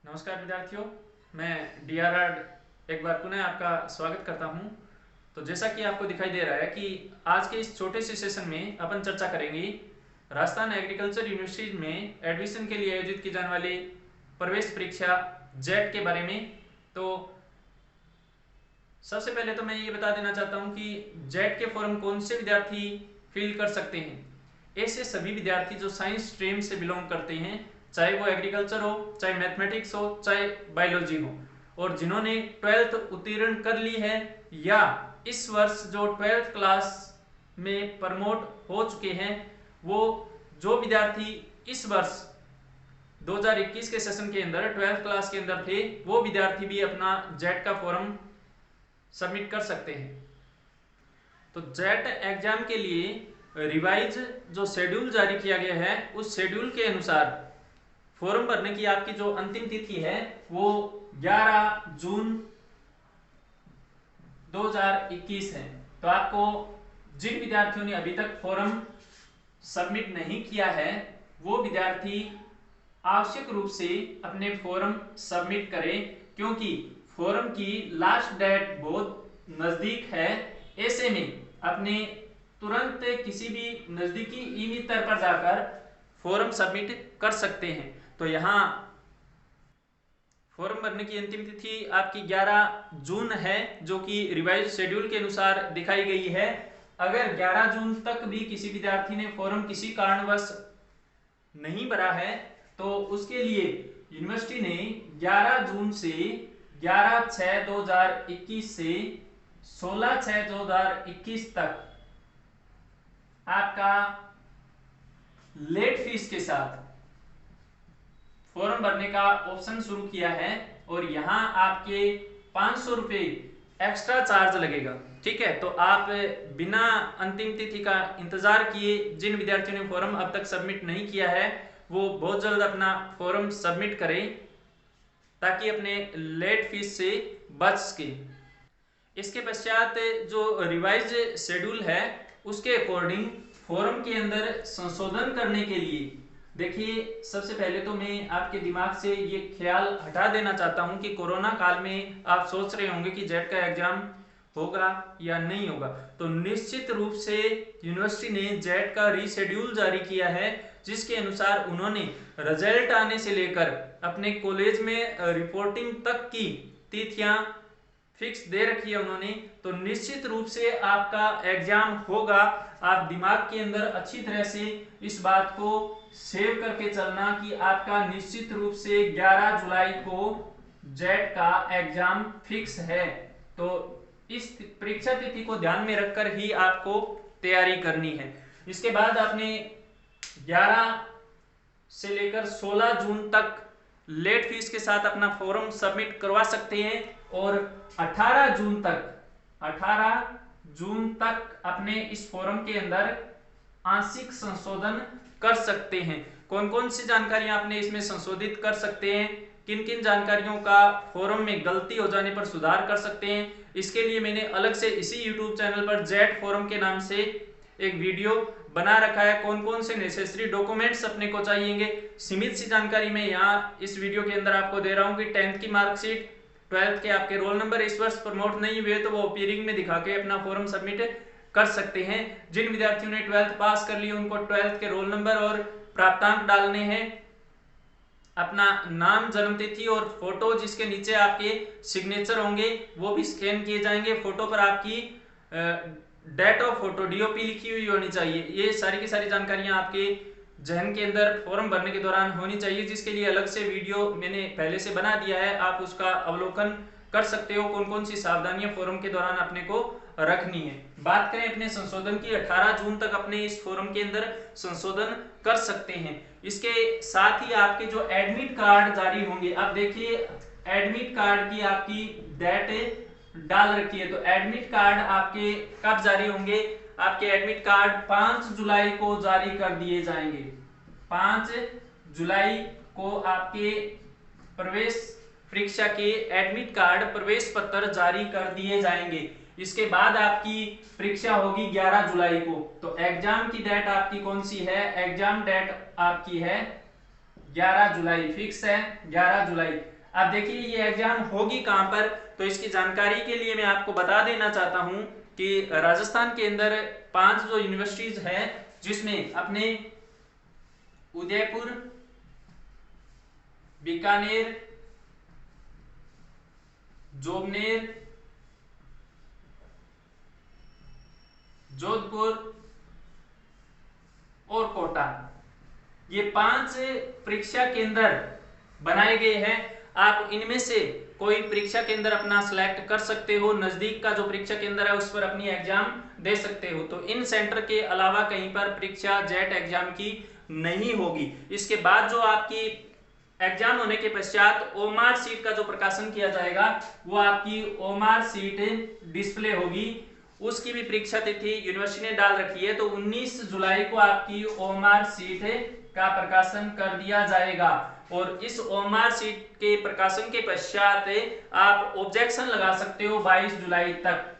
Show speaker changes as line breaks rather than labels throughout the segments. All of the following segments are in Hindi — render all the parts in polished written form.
नमस्कार विद्यार्थियों, मैं DRR एक बार पुनः आपका स्वागत करता हूं। तो जैसा कि आपको दिखाई दे रहा है कि आज के इस छोटे से सेशन में अपन चर्चा करेंगे राजस्थान एग्रीकल्चर यूनिवर्सिटी में एडमिशन के लिए आयोजित की जाने वाली प्रवेश परीक्षा जेट के बारे में। तो सबसे पहले तो मैं ये बता देना चाहता हूं कि जेट के फॉर्म कौन से विद्यार्थी फिल कर सकते हैं। ऐसे सभी विद्यार्थी जो साइंस स्ट्रीम से बिलोंग करते हैं, चाहे वो एग्रीकल्चर हो, चाहे मैथमेटिक्स हो, चाहे बायोलॉजी हो, और जिन्होंने 12th उत्तीर्ण कर ली है या इस वर्ष जो 12th क्लास में प्रमोट हो चुके हैं, वो जो विद्यार्थी इस वर्ष 2021 के सेशन के अंदर 12th क्लास के अंदर थे, वो विद्यार्थी भी अपना जेट का फॉर्म सबमिट कर सकते हैं। तो जेट एग्जाम के लिए रिवाइज जो शेड्यूल जारी किया गया है, उस शेड्यूल के अनुसार फॉर्म भरने की आपकी जो अंतिम तिथि है वो 11 जून 2021 है। तो आपको जिन विद्यार्थियों ने अभी तक फॉर्म सबमिट नहीं किया है, वो विद्यार्थी आवश्यक रूप से अपने फॉर्म सबमिट करें, क्योंकि फॉर्म की लास्ट डेट बहुत नजदीक है। ऐसे में अपने तुरंत किसी भी नजदीकी ई मित्र पर जाकर फॉर्म सबमिट कर सकते हैं। तो यहाँ फॉर्म भरने की अंतिम तिथि आपकी 11 जून है, जो कि रिवाइज शेड्यूल के अनुसार दिखाई गई है। अगर 11 जून तक भी किसी विद्यार्थी ने फॉर्म किसी कारणवश नहीं भरा है, तो उसके लिए यूनिवर्सिटी ने 11 जून से 11/6/2021 से 16/6/2021 तक आपका लेट फीस के साथ फॉर्म भरने का ऑप्शन शुरू किया है, और यहाँ आपके 500 रुपये एक्स्ट्रा चार्ज लगेगा। ठीक है, तो आप बिना अंतिम तिथि का इंतजार किए जिन विद्यार्थियों ने फॉर्म अब तक सबमिट नहीं किया है, वो बहुत जल्द अपना फॉर्म सबमिट करें ताकि अपने लेट फीस से बच सके। इसके पश्चात जो रिवाइज शेड्यूल है, उसके अकॉर्डिंग फॉर्म के अंदर संशोधन करने के लिए, देखिए सबसे पहले तो मैं आपके दिमाग से ये ख्याल हटा देना चाहता हूं कि कोरोना काल में आप सोच रहे होंगे कि जेट का एग्जाम होगा या नहीं होगा। तो निश्चित रूप से यूनिवर्सिटी ने जेट का रीशेड्यूल जारी किया है, जिसके अनुसार उन्होंने रिजल्ट आने से लेकर अपने कॉलेज में रिपोर्टिंग तक की तिथियां फिक्स दे रखी है उन्होंने। तो निश्चित रूप से आपका एग्जाम होगा। आप दिमाग के अंदर अच्छी तरह से इस बात को सेव करके चलना कि आपका निश्चित रूप से 11 जुलाई को जेट का एग्जाम फिक्स है। तो इस परीक्षा तिथि को ध्यान में रखकर ही आपको तैयारी करनी है। इसके बाद आपने 11 से लेकर 16 जून तक लेट फीस के साथ अपना फॉर्म सबमिट करवा सकते हैं, और 18 जून तक अपने इस फॉर्म के अंदर आंशिक संशोधन कर सकते हैं। कौन कौन सी जानकारियां आपने इसमें संशोधित कर सकते हैं, किन किन जानकारियों का फॉर्म में गलती हो जाने पर सुधार कर सकते हैं, इसके लिए मैंने अलग से इसी यूट्यूब चैनल पर जेट फॉर्म के नाम से एक वीडियो बना रखा है। कौन कौन से नेसेसरी डॉक्यूमेंट्स अपने को चाहिएंगे, सीमित सी जानकारी मैं यहाँ इस वीडियो के अंदर आपको दे रहा हूँ कि 10th की मार्कशीट, 12th के आपके रोल नंबर इस वर्ष प्रमोट नहीं हुए तो वो अपीयरिंग में दिखा के अपना फॉर्म सबमिट कर सकते हैं। जिन विद्यार्थियों ने 12th पास कर ली, उनको 12th के रोल नंबर और प्राप्तांक डालने हैं, अपना नाम, जन्म तिथि और फोटो जिसके नीचे आपके सिग्नेचर होंगे वो भी स्कैन किए जाएंगे। फोटो पर आपकी डेट ऑफ फोटो DOP लिखी हुई होनी चाहिए। ये सारी की सारी जानकारियां आपके जहन के अंदर फॉर्म भरने के दौरान होनी चाहिए, जिसके लिए अलग से वीडियो मैंने पहले से बना दिया है, आप उसका अवलोकन कर सकते हो। कौन कौन सी सावधानियां फॉर्म के दौरान अपने को रखनी है। बात करें अपने संशोधन की, 18 जून तक अपने इस फॉर्म के अंदर संशोधन कर सकते हैं। इसके साथ ही आपके जो एडमिट कार्ड जारी होंगे, अब देखिए एडमिट कार्ड की आपकी डेट डाल रखी है, तो एडमिट कार्ड आपके कब जारी होंगे, आपके एडमिट कार्ड 5 जुलाई को जारी कर दिए जाएंगे। 5 जुलाई को आपके प्रवेश परीक्षा के एडमिट कार्ड, प्रवेश पत्र जारी कर दिए जाएंगे। इसके बाद आपकी परीक्षा होगी 11 जुलाई को। तो एग्जाम की डेट आपकी कौन सी है, एग्जाम डेट आपकी है 11 जुलाई, फिक्स है 11 जुलाई। अब देखिए ये एग्जाम होगी कहां पर, तो इसकी जानकारी के लिए मैं आपको बता देना चाहता हूं कि राजस्थान के अंदर 5 जो यूनिवर्सिटीज है, जिसमें अपने उदयपुर, बीकानेर, जोबनेर, जोधपुर और कोटा, ये 5 परीक्षा केंद्र बनाए गए हैं। आप इनमें से कोई परीक्षा केंद्र अपना सिलेक्ट कर सकते हो, नजदीक का जो परीक्षा केंद्र है उस पर अपनी एग्जाम दे सकते हो। तो इन सेंटर के अलावा कहीं पर परीक्षा जेट एग्जाम की नहीं होगी। इसके बाद जो आपकी एग्जाम होने के पश्चात ओमार सीट का जो प्रकाशन किया जाएगा, वो आपकी ओमार सीट डिस्प्ले होगी। उसकी भी परीक्षा तिथि यूनिवर्सिटी ने डाल रखी है, तो 19 जुलाई को आपकी ओमार सीट का प्रकाशन कर दिया जाएगा। और इस ओमार सीट के प्रकाशन के पश्चात आप ऑब्जेक्शन लगा सकते हो 22 जुलाई तक।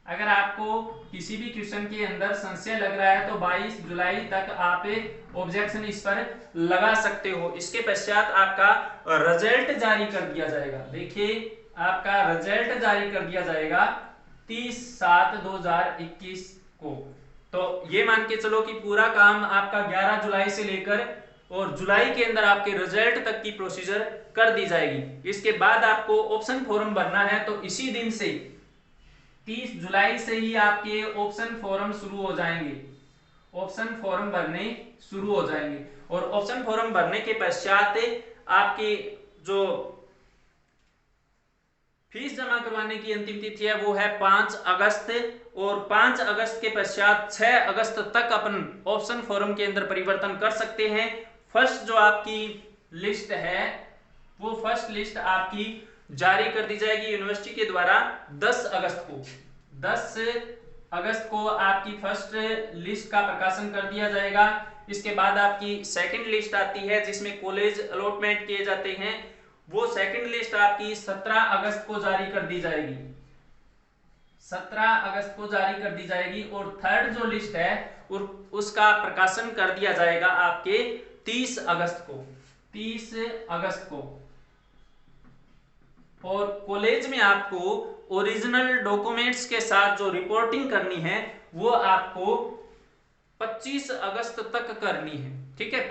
अगर आपको किसी भी क्वेश्चन के अंदर संशय लग रहा है तो 22 जुलाई तक आप ऑब्जेक्शन इस पर लगा सकते हो। इसके पश्चात आपका रिजल्ट जारी कर दिया जाएगा। देखिए आपका रिजल्ट जारी कर दिया जाएगा 30/7/2021 को। तो ये मान के चलो कि पूरा काम आपका 11 जुलाई से लेकर और जुलाई के अंदर आपके रिजल्ट तक की प्रोसीजर कर दी जाएगी। इसके बाद आपको ऑप्शन फॉर्म भरना है, तो इसी दिन से 30 जुलाई से ही आपके ऑप्शन फॉर्म शुरू हो जाएंगे, ऑप्शन फॉर्म भरने शुरू हो जाएंगे। और ऑप्शन फॉर्म भरने के पश्चात आपकी जो फीस जमा करवाने की अंतिम तिथि है वो है 5 अगस्त, और 5 अगस्त के पश्चात 6 अगस्त तक अपन ऑप्शन फॉर्म के अंदर परिवर्तन कर सकते हैं। फर्स्ट जो आपकी लिस्ट है वो फर्स्ट लिस्ट आपकी जारी कर दी जाएगी यूनिवर्सिटी के द्वारा 10 अगस्त को। 10 अगस्त को आपकी फर्स्ट लिस्ट का प्रकाशन कर दिया जाएगा। इसके बाद आपकी सेकंड लिस्ट आती है जिसमें कॉलेज अलॉटमेंट किए जाते हैं, वो सेकंड लिस्ट आपकी 17 अगस्त को जारी कर दी जाएगी, 17 अगस्त को जारी कर दी जाएगी। और थर्ड जो लिस्ट है उसका प्रकाशन कर दिया जाएगा आपके 30 अगस्त को, 30 अगस्त को। और कॉलेज में आपको ओरिजिनल डॉक्यूमेंट्स के साथ जो रिपोर्टिंग करनी है वो आपको 25 अगस्त तक करनी है, ठीक है।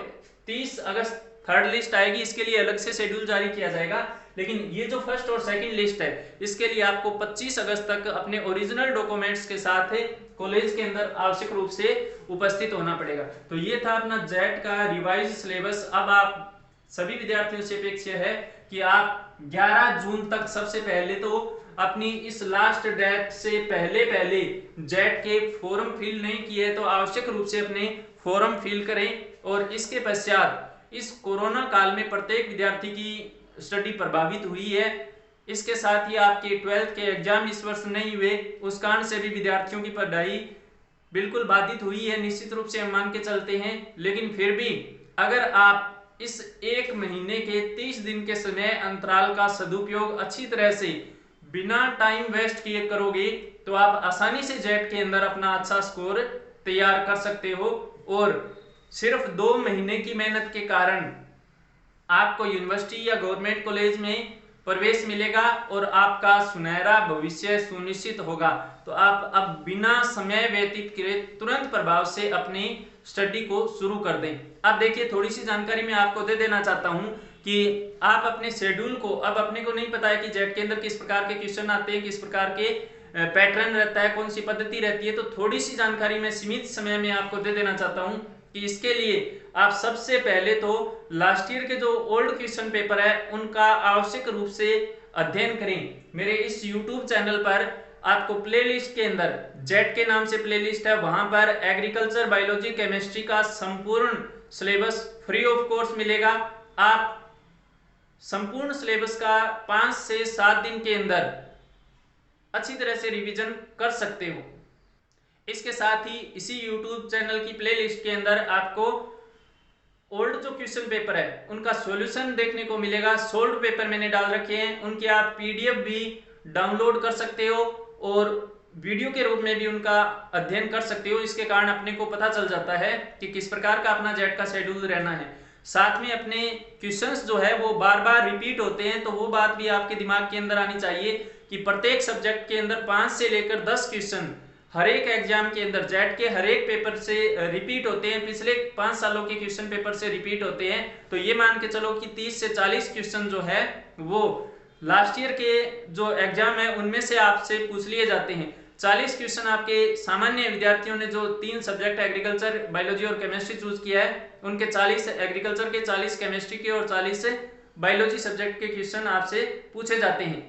30 अगस्त थर्ड लिस्ट आएगी, इसके लिए अलग से शेड्यूल जारी किया जाएगा। लेकिन ये जो फर्स्ट और सेकंड लिस्ट है इसके लिए आपको 25 अगस्त तक अपने ओरिजिनल डॉक्यूमेंट्स के साथ कॉलेज के अंदर आवश्यक रूप से उपस्थित होना पड़ेगा। तो ये था अपना जेट का रिवाइज सिलेबस। अब आप सभी विद्यार्थियों से अपेक्षा है कि आप 11 जून तक सबसे पहले तो अपनी इस लास्ट डेट से पहले जेट के फॉर्म फिल नहीं किए तो आवश्यक रूप से अपने फॉर्म फिल करें। और इसके पश्चात इस कोरोना काल में प्रत्येक विद्यार्थी की स्टडी प्रभावित हुई है। इसके साथ ही आपके 12th के एग्जाम इस वर्ष नहीं हुए, उस कारण से भी विद्यार्थियों की पढ़ाई बिल्कुल बाधित हुई है, निश्चित रूप से हम मान के चलते हैं। लेकिन फिर भी अगर आप इस 1 महीने के 30 दिन के समय अंतराल का सदुपयोग अच्छी तरह से बिना टाइम वेस्ट किए करोगे तो आप आसानी से जेट के अंदर अपना अच्छा स्कोर तैयार कर सकते हो। और सिर्फ 2 महीने की मेहनत के कारण आपको यूनिवर्सिटी या गवर्नमेंट कॉलेज में प्रवेश मिलेगा और आपका सुनहरा भविष्य सुनिश्चित होगा। तो आप अब बिना समय व्यतीत किए तुरंत प्रभाव से अपनी स्टडी को शुरू कर दें। अब देखिए थोड़ी सी जानकारी मैं आपको दे देना चाहता हूं कि आप अपने शेड्यूल को, अब अपने को नहीं पता है कि जेट के अंदर किस प्रकार के क्वेश्चन आते हैं, किस प्रकार के पैटर्न रहता है, कौन सी पद्धति रहती है, तो थोड़ी सी जानकारी मैं सीमित समय में आपको दे देना चाहता हूं कि इसके लिए आप सबसे पहले तो लास्ट ईयर के जो ओल्ड क्वेश्चन पेपर है उनका आवश्यक रूप से अध्ययन करें। मेरे इस YouTube चैनल पर आपको प्लेलिस्ट के अंदर जेट के नाम से प्लेलिस्ट है, वहां पर एग्रीकल्चर, बायोलॉजी, केमिस्ट्री का संपूर्ण सिलेबस फ्री ऑफ कोर्स मिलेगा। आप संपूर्ण सिलेबस का 5 से 7 दिन के अंदर अच्छी तरह से रिवीजन कर सकते हो। इसके साथ ही इसी YouTube चैनल की प्लेलिस्ट के अंदर आपको ओल्ड जो क्वेश्चन पेपर है उनका सॉल्यूशन देखने को मिलेगा। सोल्ड पेपर मैंने डाल रखे हैं, उनके आप PDF भी डाउनलोड कर सकते हो और वीडियो के रूप में भी उनका अध्ययन कर सकते हो। इसके कारण अपने को पता चल जाता है कि किस प्रकार का अपना जेट का शेड्यूल रहना है। साथ में अपने क्वेश्चंस जो है वो बार बार रिपीट होते हैं, तो वो बात भी आपके दिमाग के अंदर आनी चाहिए कि प्रत्येक सब्जेक्ट के अंदर 5 से लेकर 10 क्वेश्चन हर एक एग्जाम के अंदर जेट के हर एक पेपर से रिपीट होते हैं, पिछले 5 सालों के क्वेश्चन पेपर से रिपीट होते हैं। तो ये मान के चलो कि 30 से 40 क्वेश्चन जो है वो लास्ट ईयर के जो एग्जाम है उनमें से आपसे पूछ लिए जाते हैं। 40 क्वेश्चन आपके सामान्य विद्यार्थियों ने जो 3 सब्जेक्ट एग्रीकल्चर, बायोलॉजी और केमिस्ट्री चूज किया है, उनके 40 एग्रीकल्चर के, 40 केमिस्ट्री के और 40 बायोलॉजी सब्जेक्ट के क्वेश्चन आपसे पूछे जाते हैं।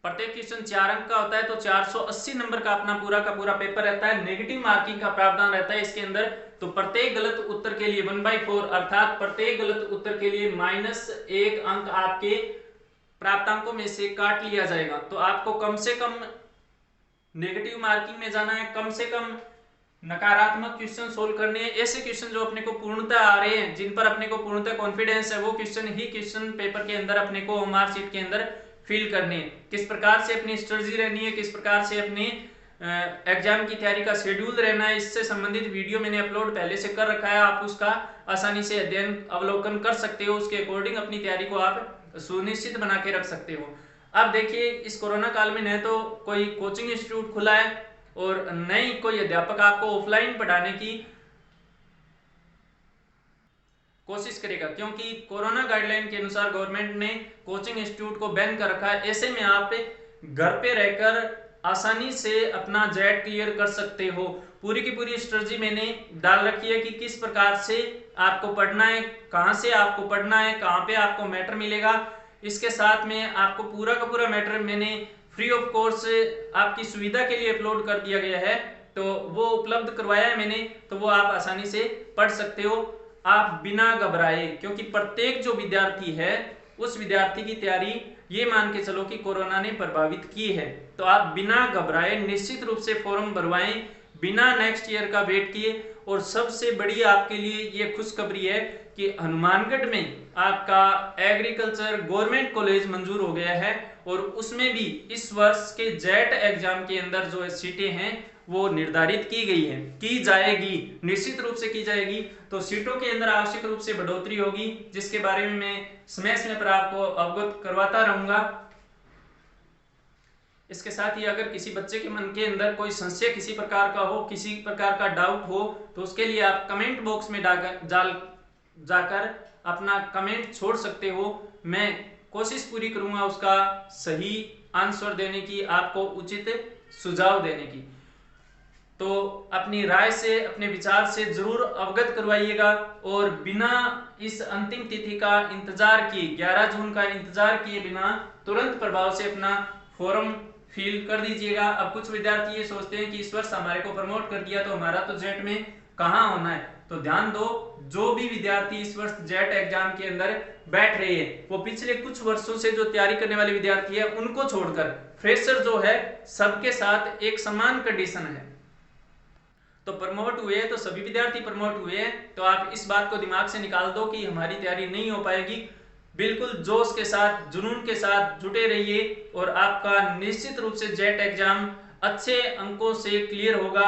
प्रत्येक क्वेश्चन 4 अंक का होता है, तो 480 नंबर का अपना पूरा का पूरा पेपर रहता है। नेगेटिव मार्किंग का प्रावधान रहता है इसके अंदर। तो प्रत्येक गलत उत्तर के लिए 1/4 अर्थात प्रत्येक गलत उत्तर के लिए -1 अंक आपके प्राप्तांकों में से काट लिया जाएगा। तो आपको कम से कम नेगेटिव मार्किंग में जाना है, कम से कम नकारात्मक क्वेश्चन सोल्व करने हैं। ऐसे क्वेश्चन जो अपने को पूर्णतः आ रहे हैं, जिन पर अपने को पूर्णतः कॉन्फिडेंस है, वो क्वेश्चन ही क्वेश्चन पेपर के अंदर अपने को मार्कशीट के अंदर फील करने हैं। किस प्रकार से अपनी स्ट्रेटजी रहनी है, किस प्रकार से अपने एग्जाम की तैयारी का शेड्यूल रहना है, इससे संबंधित वीडियो मैंने अपलोड पहले से कर रखा है। आप उसका आसानी से अध्ययन अवलोकन कर सकते हो, उसके अकॉर्डिंग अपनी तैयारी को आप सुनिश्चित बना के रख सकते हो। अब देखिए, इस कोरोना काल में न तो कोई कोचिंग इंस्टीट्यूट खुला है और न ही कोई अध्यापक आपको ऑफलाइन पढ़ाने की कोशिश करेगा, क्योंकि कोरोना गाइडलाइन के अनुसार गवर्नमेंट ने कोचिंग इंस्टीट्यूट को बैन कर रखा है। ऐसे में आप घर पे रहकर आसानी से अपना जेट क्लियर कर सकते हो। पूरी की पूरी स्ट्रेटजी मैंने डाल रखी है कि किस प्रकार से आपको पढ़ना है, कहां से आपको पढ़ना है, कहां पे आपको मैटर मिलेगा। इसके साथ में आपको पूरा का पूरा मैटर मैंने फ्री ऑफ कोर्स आपकी सुविधा के लिए अपलोड कर दिया गया है, तो वो उपलब्ध करवाया है मैंने, तो वो आप आसानी से पढ़ सकते हो, आप बिना घबराए। क्योंकि प्रत्येक जो विद्यार्थी है उस विद्यार्थी की तैयारी ये मान के चलो कि कोरोना ने प्रभावित की है। तो आप बिना घबराए निश्चित रूप से फॉर्म भरवाएं, बिना नेक्स्ट ईयर का वेट किए। और सबसे बड़ी आपके लिए ये खुशखबरी है कि हनुमानगढ़ में आपका एग्रीकल्चर गवर्नमेंट कॉलेज मंजूर हो गया है, और उसमें भी इस वर्ष के जेट एग्जाम के अंदर जो सीटें हैं वो निर्धारित की गई है, की जाएगी, निश्चित रूप से की जाएगी। तो सीटों के अंदर आवश्यक रूप से बढ़ोतरी होगी, जिसके बारे में मैं समय समय पर आपको अवगत करवाता रहूंगा। इसके साथ ही अगर किसी बच्चे के मन के अंदर कोई संशय किसी प्रकार का हो, किसी प्रकार का डाउट हो, तो उसके लिए आप कमेंट बॉक्स में जाकर अपना कमेंट छोड़ सकते हो। मैं कोशिश पूरी करूंगा उसका सही आंसर देने की, आपको उचित सुझाव देने की। तो अपनी राय से, अपने विचार से जरूर अवगत करवाइएगा, और बिना इस अंतिम तिथि का इंतजार किए, 11 जून का इंतजार किए बिना तुरंत प्रभाव से अपना फॉर्म फिल कर दीजिएगा। अब कुछ विद्यार्थी ये सोचते हैं कि इस वर्ष हमारे को प्रमोट कर दिया तो हमारा तो जेट में कहाँ होना है। तो ध्यान दो, जो भी विद्यार्थी इस वर्ष जेट एग्जाम के अंदर बैठ रहे हैं, वो पिछले कुछ वर्षों से जो तैयारी करने वाले विद्यार्थी है उनको छोड़कर फ्रेशर जो है सबके साथ एक समान कंडीशन है। तो प्रमोट हुए तो सभी विद्यार्थी प्रमोट हुए, तो आप इस बात को दिमाग से निकाल दो कि हमारी तैयारी नहीं हो पाएगी। बिल्कुल जोश के साथ, जुनून के साथ जुटे रहिए, और आपका निश्चित रूप से जेट एग्जाम अच्छे अंकों से क्लियर होगा,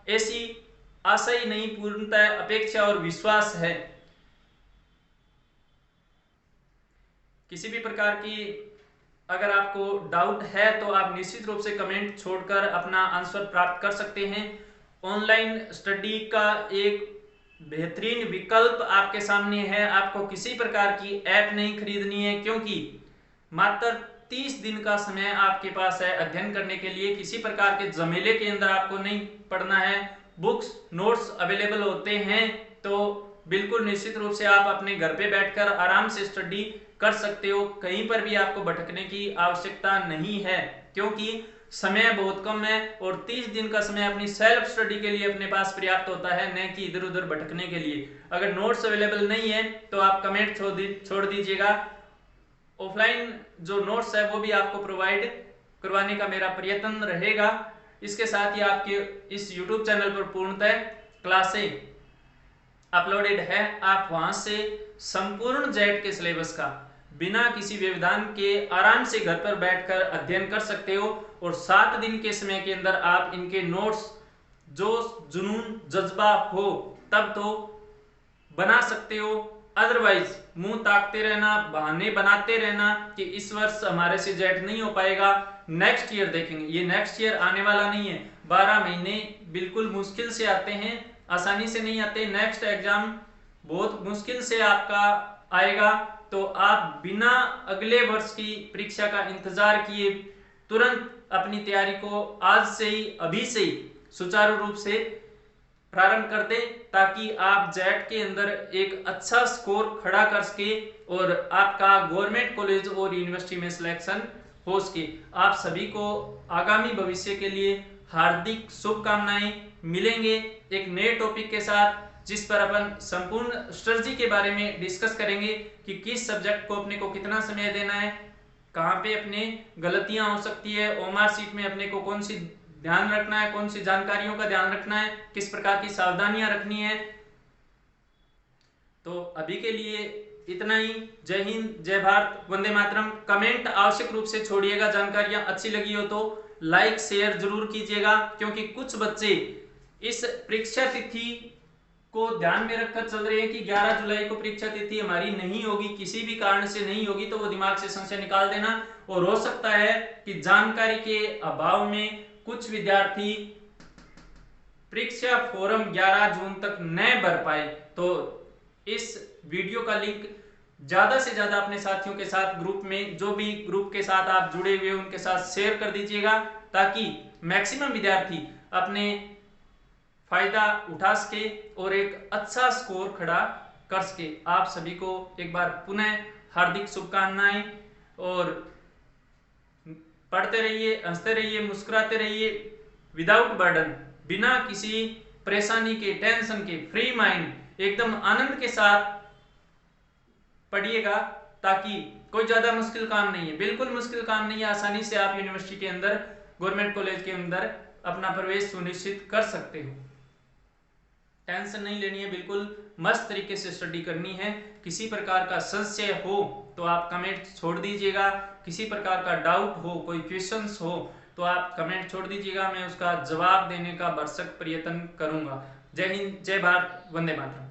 ऐसी आशा ही नहीं, पूर्णतः अपेक्षा और विश्वास है। किसी भी प्रकार की अगर आपको डाउट है तो आप निश्चित रूप से कमेंट छोड़कर अपना आंसर प्राप्त कर सकते हैं। ऑनलाइन स्टडी का एक बेहतरीन विकल्प आपके सामने है। आपको किसी प्रकार की ऐप नहीं खरीदनी है, क्योंकि मात्र 30 दिन का समय आपके पास है अध्ययन करने के लिए। किसी प्रकार के झमेले के अंदर आपको नहीं पढ़ना है। बुक्स, नोट्स अवेलेबल होते हैं, तो बिल्कुल निश्चित रूप से आप अपने घर पे बैठकर आराम से स्टडी कर सकते हो। कहीं पर भी आपको भटकने की आवश्यकता नहीं है, क्योंकि समय बहुत कम है, और 30 दिन का समय अपनी सेल्फ स्टडी के लिए अपने पास पर्याप्त होता है, न कि इधर उधर भटकने के लिए। अगर नोट्स अवेलेबल नहीं है तो आप कमेंट छोड़ दीजिएगा। ऑफलाइन जो नोट्स है वो भी आपको प्रोवाइड करवाने का मेरा प्रयत्न रहेगा। इसके साथ ही आपके इस YouTube चैनल पर पूर्णतः क्लासें अपलोडेड है। आप वहां से संपूर्ण जेट के सिलेबस का बिना किसी व्यवधान के आराम से घर पर बैठकर अध्ययन कर सकते हो, और 7 दिन के समय के अंदर आप इनके नोट्स, जो जुनून जज्बा हो तब तो बना सकते हो। अदरवाइज मुंह ताकते रहना, बहाने बनाते रहना कि इस वर्ष हमारे से जेट नहीं हो पाएगा, नेक्स्ट ईयर देखेंगे, ये नेक्स्ट ईयर आने वाला नहीं है। 12 महीने बिल्कुल मुश्किल से आते हैं, आसानी से नहीं आते। नेक्स्ट एग्जाम बहुत मुश्किल से आपका आएगा, तो आप बिना अगले वर्ष की परीक्षा का इंतजार किए तुरंत अपनी तैयारी को आज से ही, अभी से ही सुचारू रूप से प्रारंभ कर दे, ताकि आप जेट के अंदर एक अच्छा स्कोर खड़ा कर सके और आपका गवर्नमेंट कॉलेज और यूनिवर्सिटी में सिलेक्शन हो सके। आप सभी को आगामी भविष्य के लिए हार्दिक शुभकामनाएं। मिलेंगे एक नए टॉपिक के साथ, जिस पर अपन संपूर्ण स्ट्रेटजी के बारे में डिस्कस करेंगे कि किस सब्जेक्ट को अपने को कितना समय देना है, कहाँ पे अपने गलतियां हो सकती है, ओएमआर शीट में अपने को कौन सी ध्यान रखना है, कौन सी जानकारियों का ध्यान रखना है, किस प्रकार की सावधानियां रखनी है। तो अभी के लिए इतना ही। जय हिंद, जय भारत, वंदे मातरम। कमेंट आवश्यक रूप से छोड़िएगा, जानकारियां अच्छी लगी हो तो लाइक शेयर जरूर कीजिएगा, क्योंकि कुछ बच्चे इस परीक्षा तिथि को ध्यान में रखकर चल रहे हैं कि 11 जुलाई को परीक्षा तिथि हमारी नहीं होगी, किसी भी कारण से नहीं होगी, तो वो दिमाग से संशय निकाल देना। और हो सकता है कि जानकारी के अभाव में कुछ विद्यार्थी परीक्षा फॉर्म 11 जून तक न भर पाए। तो इस वीडियो का लिंक ज्यादा से ज्यादा अपने साथियों के साथ ग्रुप में, जो भी ग्रुप के साथ आप जुड़े हुए उनके साथ शेयर कर दीजिएगा, ताकि मैक्सिमम विद्यार्थी अपने फायदा उठा सके और एक अच्छा स्कोर खड़ा कर सके। आप सभी को एक बार पुनः हार्दिक शुभकामनाएं, और पढ़ते रहिए, हंसते रहिए, मुस्कुराते रहिए, विदाउट बर्डन, बिना किसी परेशानी के, टेंशन के, फ्री माइंड, एकदम आनंद के साथ पढ़िएगा, ताकि कोई ज्यादा मुश्किल काम नहीं है, बिल्कुल मुश्किल काम नहीं है। आसानी से आप यूनिवर्सिटी के अंदर, गवर्नमेंट कॉलेज के अंदर अपना प्रवेश सुनिश्चित कर सकते हो। टेंशन नहीं लेनी है, बिल्कुल मस्त तरीके से स्टडी करनी है। किसी प्रकार का संशय हो तो आप कमेंट छोड़ दीजिएगा, किसी प्रकार का डाउट हो, कोई क्वेश्चंस हो तो आप कमेंट छोड़ दीजिएगा, मैं उसका जवाब देने का भरसक प्रयत्न करूंगा। जय हिंद, जय भारत, वंदे मातरम।